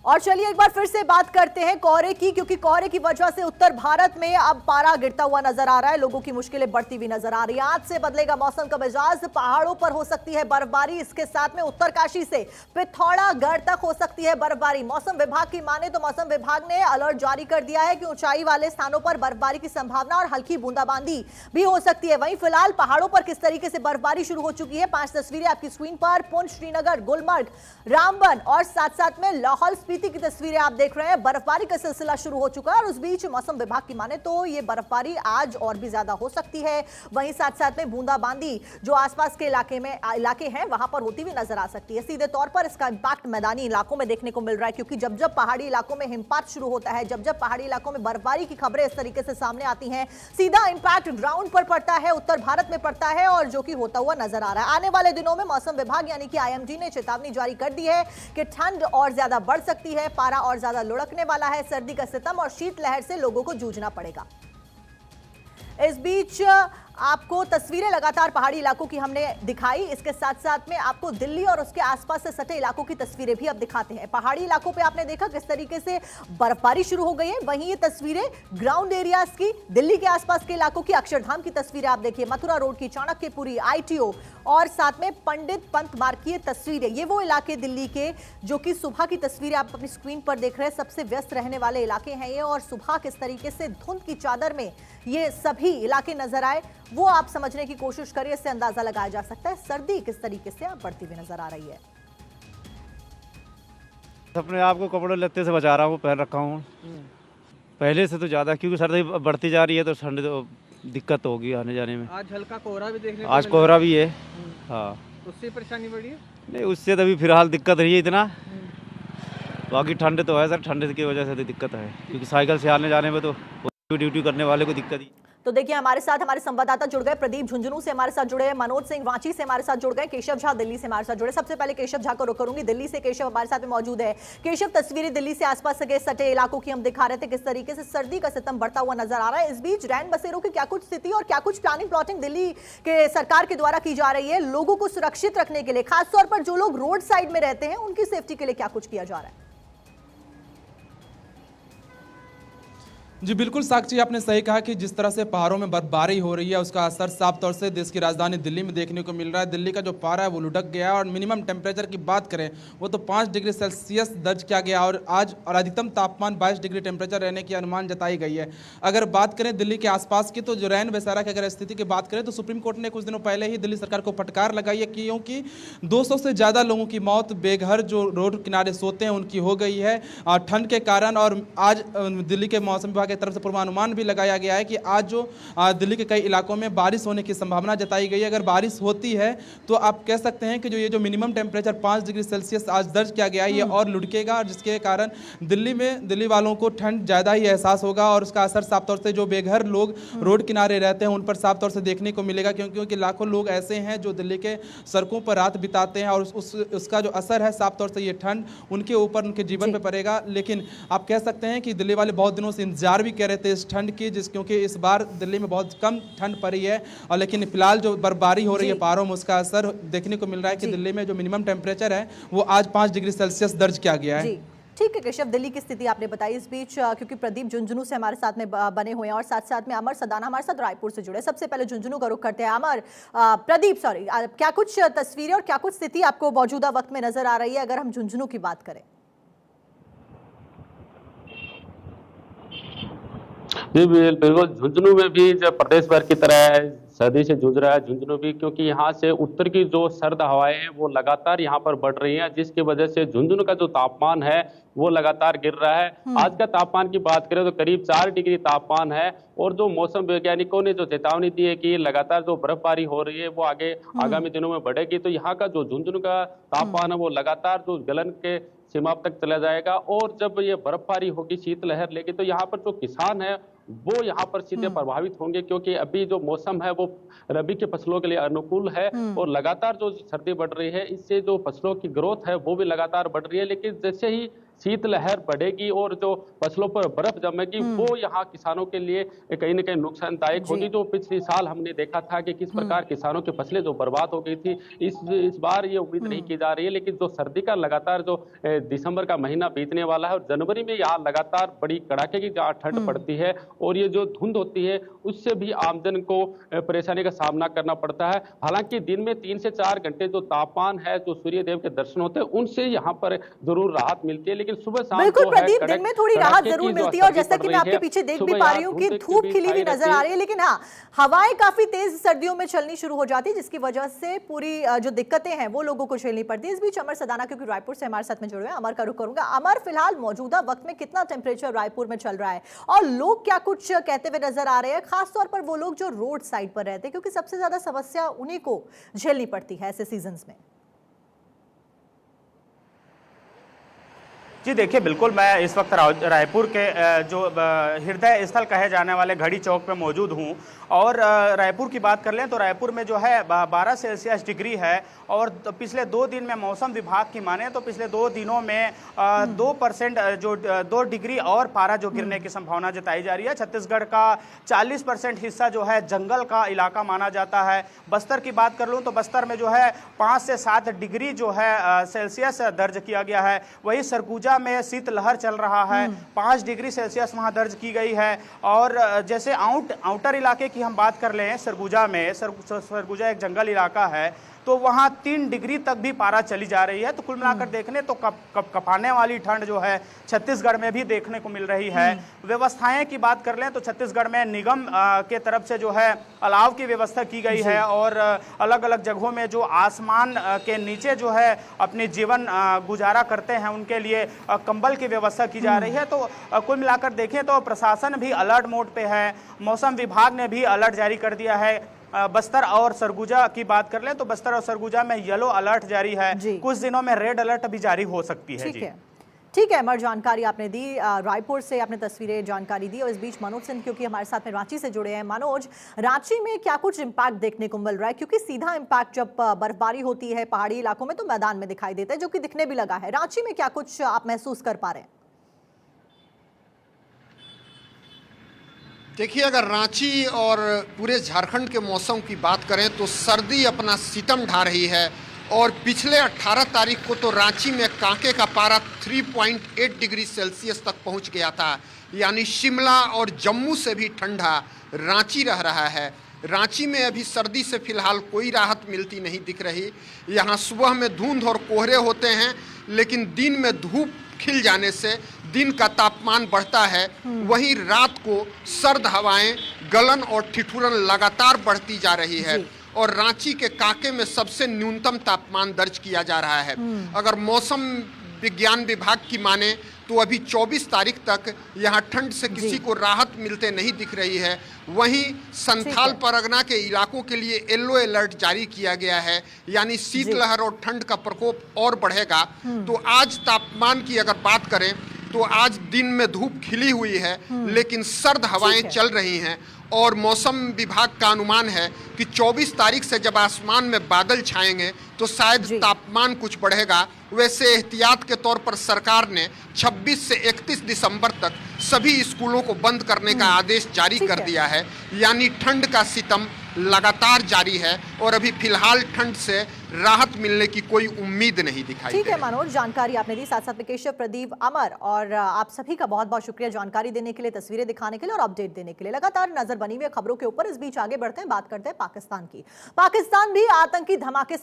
और चलिए एक बार फिर से बात करते हैं कोहरे की, क्योंकि कोहरे की वजह से उत्तर भारत में अब पारा गिरता हुआ नजर आ रहा है, लोगों की मुश्किलें बढ़ती हुई नजर आ रही है। आज से बदलेगा मौसम का मिजाज, पहाड़ों पर हो सकती है बर्फबारी, इसके साथ में उत्तरकाशी से पिथौरागढ़ तक हो सकती है बर्फबारी। मौसम विभाग की माने तो मौसम विभाग ने अलर्ट जारी कर दिया है कि ऊंचाई वाले स्थानों पर बर्फबारी की संभावना और हल्की बूंदाबांदी भी हो सकती है। वहीं फिलहाल पहाड़ों पर किस तरीके से बर्फबारी शुरू हो चुकी है, 5 तस्वीरें आपकी स्क्रीन पर। पुंछ, श्रीनगर, गुलमर्ग, रामबन और साथ साथ में लाहौल स्पीति की तस्वीरें आप देख रहे हैं। बर्फबारी का सिलसिला शुरू हो चुका है और उस बीच मौसम विभाग की माने तो ये बर्फबारी आज और भी ज्यादा हो सकती है। वहीं साथ साथ में बूंदाबांदी जो आसपास के इलाके हैं वहां पर होती हुई नजर आ सकती है। सीधे तौर पर इसका इंपैक्ट मैदानी इलाकों में देखने को मिल रहा है, क्योंकि जब जब पहाड़ी इलाकों में हिमपात शुरू होता है, जब जब पहाड़ी इलाकों में बर्फबारी की खबरें इस तरीके से सामने आती हैं, सीधा इंपैक्ट ग्राउंड पर पड़ता है, उत्तर भारत में पड़ता है और जो कि होता हुआ नजर आ रहा है। आने वाले दिनों में मौसम विभाग यानी कि आईएमडी ने चेतावनी जारी कर दी है कि ठंड और ज्यादा बढ़ सकती है, पारा और ज्यादा लुढ़कने वाला है, सर्दी का सितम और शीतलहर से लोगों को जूझना पड़ेगा। इस बीच आपको तस्वीरें लगातार पहाड़ी इलाकों की हमने दिखाई, इसके साथ साथ में आपको दिल्ली और उसके आसपास से सटे इलाकों की तस्वीरें भी अब दिखाते हैं। पहाड़ी इलाकों पे आपने देखा किस तरीके से बर्फबारी शुरू हो गई है, वहीं ये तस्वीरें ग्राउंड एरियाज की, दिल्ली के आसपास के इलाकों की, अक्षरधाम की तस्वीरें आप देखिए, मथुरा रोड की, चाणक्यपुरी, आईटीओ और साथ में पंडित पंत मार्ग की तस्वीरें। ये वो इलाके दिल्ली के जो कि सुबह की तस्वीरें आप अपनी स्क्रीन पर देख रहे हैं, सबसे व्यस्त रहने वाले इलाके हैं ये। और सुबह किस तरीके से धुंध की चादर में ये सभी इलाके नजर आए वो आप समझने की कोशिश करिए, इससे अंदाजा लगाया जा सकता है सर्दी किस तरीके से आप बढ़ती हुई नजर आ रही है। अपने आप को कपड़े लत्ते से बचा रहा हूँ, पहन रखा हूँ पहले से तो ज़्यादा, क्योंकि सर्दी बढ़ती जा रही है तो ठंड तो दिक्कत होगी आने जाने में। आज हल्का कोहरा भी देखने को आज मिल कोहरा रहा भी है। हाँ, उससे परेशानी बढ़ी है? नहीं उससे तो अभी फिलहाल दिक्कत नहीं है इतना, बाकी ठंड तो है सर, ठंड की वजह से तो दिक्कत है, क्योंकि साइकिल से आने जाने में तो ड्यूटी करने वाले को दिक्कत ही। तो देखिए हमारे साथ हमारे संवाददाता जुड़ गए, प्रदीप झुंझुनू से हमारे साथ जुड़े हैं, मनोज सिंह वांची से हमारे साथ जुड़ गए, केशव झा दिल्ली से हमारे साथ जुड़े। सबसे पहले केशव झा को रुख करूंगी, दिल्ली से केशव हमारे साथ में मौजूद है। केशव, तस्वीरें दिल्ली से आसपास के सटे इलाकों की हम दिखा रहे थे, किस तरीके से सर्दी का सितम बढ़ता हुआ नजर आ रहा है। इस बीच रैन बसेरों की क्या कुछ स्थिति और क्या कुछ प्लानिंग प्लॉटिंग दिल्ली के सरकार के द्वारा की जा रही है लोगों को सुरक्षित रखने के लिए, खासतौर पर जो लोग रोड साइड में रहते हैं उनकी सेफ्टी के लिए क्या कुछ किया जा रहा है? जी बिल्कुल साक्षी, आपने सही कहा कि जिस तरह से पहाड़ों में बर्फबारी हो रही है उसका असर साफ तौर से देश की राजधानी दिल्ली में देखने को मिल रहा है। दिल्ली का जो पारा है वो लुढ़क गया है और मिनिमम टेम्परेचर की बात करें वो तो 5 डिग्री सेल्सियस दर्ज किया गया और आज और अधिकतम तापमान 22 डिग्री टेम्परेचर रहने की अनुमान जताई गई है। अगर बात करें दिल्ली के आसपास की, तो जो रैन बसेरा की अगर स्थिति की बात करें तो सुप्रीम कोर्ट ने कुछ दिनों पहले ही दिल्ली सरकार को फटकार लगाई है, क्योंकि 200 से ज़्यादा लोगों की मौत बेघर जो रोड किनारे सोते हैं उनकी हो गई है ठंड के कारण। और आज दिल्ली के मौसम विभाग की तरफ से पूर्वानुमान भी लगाया गया है कि आज जो दिल्ली के कई इलाकों में बारिश होने की संभावना जताई गई है। अगर बारिश होती है तो आप कह सकते हैं कि जो ये जो मिनिमम टेम्परेचर 5 डिग्री सेल्सियस आज दर्ज किया गया है ये और लुढ़केगा, जिसके कारण दिल्ली वालों को ठंड ज़्यादा ही एहसास होगा और उसका असर साफ तौर से जो बेघर लोग रोड किनारे रहते हैं उन पर साफ तौर से देखने को मिलेगा, क्योंकि लाखों लोग ऐसे हैं जो दिल्ली के सड़कों पर रात बिताते हैं और उसका जो असर है साफ तौर से ये ठंड उनके ऊपर, उनके जीवन पर पड़ेगा। लेकिन आप कह सकते हैं कि दिल्ली वाले बहुत दिनों से इंतजार भी कर रहे थे इस ठंड की, क्योंकि इस बार दिल्ली में बहुत कम ठंड पड़ी है और लेकिन फिलहाल जो बर्फबारी हो रही है पहाड़ों में उसका असर देखने को मिल रहा है कि दिल्ली में जो मिनिमम टेम्परेचर है वो आज 5 डिग्री सेल्सियस दर्ज किया गया है। ठीक है केशव, दिल्ली की स्थिति आपने बताई। इस बीच क्योंकि प्रदीप झुंझुनू से हमारे साथ में बने हुए हैं और साथ साथ में अमर सदाना हमारे साथ रायपुर से जुड़े। सबसे पहले झुंझुनू का रुख करते हैं। अमर, प्रदीप सॉरी, क्या कुछ तस्वीरें और क्या कुछ स्थिति आपको मौजूदा वक्त में नजर आ रही है अगर हम झुंझुनू की बात करें? जी बिल्कुल, झुंझुनू में भी जब प्रदेश भर की तरह सर्दी से जूझ रहा है झुंझुनू भी, क्योंकि यहाँ से उत्तर की जो सर्द हवाएं हैं वो लगातार यहाँ पर बढ़ रही हैं, जिसकी वजह से झुंझुनू का जो तापमान है वो लगातार गिर रहा है। आज का तापमान की बात करें तो करीब 4 डिग्री तापमान है और जो मौसम वैज्ञानिकों ने जो चेतावनी दी है कि लगातार जो बर्फबारी हो रही है वो आगामी दिनों में बढ़ेगी, तो यहाँ का जो झुंझुनू का तापमान है वो लगातार जो गलन के सीमा तक चला जाएगा। और जब ये बर्फबारी होगी, शीतलहर लेगी, तो यहाँ पर जो किसान है वो यहाँ पर सीधे प्रभावित होंगे, क्योंकि अभी जो मौसम है वो रबी के फसलों के लिए अनुकूल है और लगातार जो सर्दी बढ़ रही है इससे जो फसलों की ग्रोथ है वो भी लगातार बढ़ रही है। लेकिन जैसे ही शीतलहर बढ़ेगी और जो फसलों पर बर्फ जमेगी वो यहाँ किसानों के लिए कहीं ना कहीं नुकसानदायक होगी। जो पिछले साल हमने देखा था कि किस प्रकार किसानों की फसलें जो बर्बाद हो गई थी, इस बार ये उम्मीद नहीं की जा रही है। लेकिन जो सर्दी का लगातार जो दिसंबर का महीना बीतने वाला है और जनवरी में यहाँ लगातार बड़ी कड़ाके की ठंड पड़ती है और ये जो धुंध होती है उससे भी आमजन को परेशानी का सामना करना पड़ता है। हालांकि दिन में 3 से 4 घंटे जो तापमान है, जो सूर्य देव के दर्शन होते हैं, उनसे यहाँ पर जरूर राहत मिलती है। लेकिन सुबह शाम बिल्कुल प्रदीप, दिन में थोड़ी राहत जरूर मिलती है और जैसा कि मैं आपके पीछे देख भी पा रही हूँ कि धूप खिली हुई नजर आ रही है, लेकिन हाँ, हवाएं काफी तेज सर्दियों में चलनी शुरू हो जाती है, जिसकी वजह से पूरी जो दिक्कतें हैं वो लोगों को झेलनी पड़ती है। इस बीच अमर सदाना क्योंकि रायपुर से हमारे साथ में जुड़े हैं, अमर का रुख करूंगा। अमर, फिलहाल मौजूदा वक्त में कितना टेम्परेचर रायपुर में चल रहा है और लोग क्या कुछ कहते हुए नजर आ रहे हैं, खासतौर पर वो लोग जो रोड साइड पर रहते हैं, क्योंकि सबसे ज्यादा समस्या उन्हीं को झेलनी पड़ती है ऐसे सीजन में। जी देखिए, बिल्कुल मैं इस वक्त रायपुर के जो हृदय स्थल कहे जाने वाले घड़ी चौक पे मौजूद हूँ और रायपुर की बात कर लें तो रायपुर में जो है 12 सेल्सियस डिग्री है और पिछले 2 दिन में मौसम विभाग की माने तो पिछले 2 दिनों में 2% जो 2 डिग्री और पारा जो गिरने की संभावना जताई जा रही है। छत्तीसगढ़ का 40% हिस्सा जो है जंगल का इलाका माना जाता है। बस्तर की बात कर लूँ तो बस्तर में जो है 5 से 7 डिग्री जो है सेल्सियस दर्ज किया गया है। वही सरगुजा में शीतलहर चल रहा है, 5 डिग्री सेल्सियस वहां दर्ज की गई है। और जैसे आउटर इलाके की हम बात कर लें, सरगुजा में सरगुजा एक जंगल इलाका है तो वहाँ 3 डिग्री तक भी पारा चली जा रही है। तो कुल मिलाकर देखने तो कपाने वाली ठंड जो है छत्तीसगढ़ में भी देखने को मिल रही है। व्यवस्थाएं की बात कर लें तो छत्तीसगढ़ में निगम के तरफ से जो है अलाव की व्यवस्था की गई है और अलग अलग जगहों में जो आसमान के नीचे जो है अपनी जीवन गुजारा करते हैं उनके लिए कंबल की व्यवस्था की जा रही है। तो कुल मिलाकर देखें तो प्रशासन भी अलर्ट मोड पे है। मौसम विभाग ने भी अलर्ट जारी कर दिया है। बस्तर और सरगुजा की बात कर लें तो बस्तर और सरगुजा में येलो अलर्ट जारी है, कुछ दिनों में रेड अलर्ट भी जारी हो सकती है। ठीक है अमर, जानकारी आपने दी, रायपुर से आपने तस्वीरें जानकारी दी। और इस बीच मनोज सिंह क्योंकि हमारे साथ में रांची से जुड़े हैं। मनोज, रांची में क्या कुछ इम्पैक्ट देखने को मिल रहा है, क्योंकि सीधा इम्पैक्ट जब बर्फबारी होती है पहाड़ी इलाकों में तो मैदान में दिखाई देता है, जो कि दिखने भी लगा है। रांची में क्या कुछ आप महसूस कर पा रहे हैं? देखिए, अगर रांची और पूरे झारखंड के मौसम की बात करें तो सर्दी अपना सितम ढा रही है और पिछले 18 तारीख को तो रांची में कांके का पारा 3.8 डिग्री सेल्सियस तक पहुंच गया था। यानी शिमला और जम्मू से भी ठंडा रांची रह रहा है। रांची में अभी सर्दी से फिलहाल कोई राहत मिलती नहीं दिख रही। यहाँ सुबह में धुंध और कोहरे होते हैं, लेकिन दिन में धूप खिल जाने से दिन का तापमान बढ़ता है। वहीं रात को सर्द हवाएं, गलन और ठिठुरन लगातार बढ़ती जा रही है और रांची के कांके में सबसे न्यूनतम तापमान दर्ज किया जा रहा है। अगर मौसम विज्ञान विभाग की माने तो अभी 24 तारीख तक यहाँ ठंड से किसी को राहत मिलते नहीं दिख रही है। वहीं संथाल परगना के इलाकों के लिए येलो अलर्ट जारी किया गया है, यानी शीतलहर और ठंड का प्रकोप और बढ़ेगा। तो आज तापमान की अगर बात करें तो आज दिन में धूप खिली हुई है, लेकिन सर्द हवाएं चल रही हैं और मौसम विभाग का अनुमान है कि 24 तारीख से जब आसमान में बादल छाएंगे तो शायद तापमान कुछ बढ़ेगा। वैसे एहतियात के तौर पर सरकार ने 26 से 31 दिसंबर तक सभी स्कूलों को बंद करने का आदेश जारी कर दिया है। यानी ठंड का सितम लगातार जारी है और अभी फिलहाल ठंड से राहत मिलने की कोई उम्मीद नहीं दिखाई दे रही। ठीक है मनोज, जानकारी आपने दी। साथ साथ में केशव, प्रदीप, अमर और आप सभी का बहुत बहुत शुक्रिया जानकारी देने के लिए, तस्वीरें दिखाने के लिए और अपडेट देने के लिए। लगातार नजर बनी हुई खबरों के ऊपर इस बीच आगे बढ़ते हैं, बात करते हैं पाकिस्तान की। पाकिस्तान भी आतंकी धमाके